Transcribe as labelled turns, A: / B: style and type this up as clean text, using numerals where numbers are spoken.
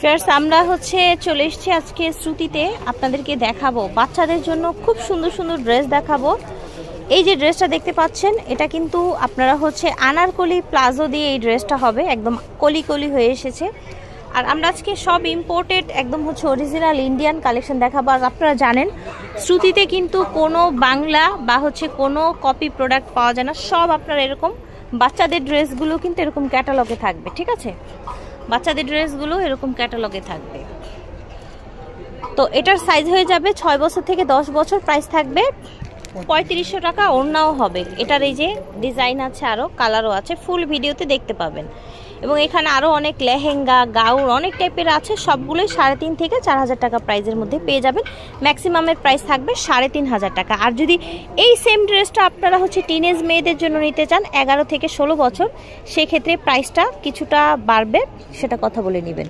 A: Friends, আমরা চলে এসেছি আজকে শ্রুতিতে আপনাদেরকে দেখাবো বাচ্চাদের জন্য খুব সুন্দর সুন্দর ড্রেস দেখাবো। এই যে ড্রেসটা দেখতে পাচ্ছেন, এটা কিন্তু আপনারা আনারকলি প্লাজো দিয়ে এই ড্রেসটা হবে, একদম কলি কলি হয়ে এসেছে। আর আমরা আজকে সব ইম্পোর্টেড একদম অরিজিনাল ইন্ডিয়ান কালেকশন দেখাবো। আর আপনারা জানেন শ্রুতিতে কিন্তু কোনো বাংলা বা কোনো কপি প্রোডাক্ট পাওয়া যায় না, সব আপনারা এরকম বাচ্চাদের ড্রেসগুলো কিন্তু এরকম ক্যাটালগে থাকবে, ঠিক আছে? বাচ্চাদের ড্রেসগুলো এরকম ক্যাটালগে থাকবে। তো এটার সাইজ হয়ে যাবে 6 বছর থেকে 10 বছর, প্রাইস থাকবে 3500 টাকা। ওড়নাও হবে, এটার এই যে ডিজাইন আছে, আরও কালারও আছে, ফুল ভিডিওতে দেখতে পাবেন। এবং এখানে আরও অনেক লেহেঙ্গা, গাউন, অনেক টাইপের আছে, সবগুলোই 3500 থেকে 4000 টাকা প্রাইজের মধ্যে পেয়ে যাবেন। ম্যাক্সিমামের প্রাইস থাকবে 3500 টাকা। আর যদি এই সেম ড্রেসটা আপনারা টিনেজ মেয়েদের জন্য নিতে চান 11 থেকে 16 বছর, সেক্ষেত্রে প্রাইসটা কিছুটা বাড়বে, সেটা কথা বলে নেবেন।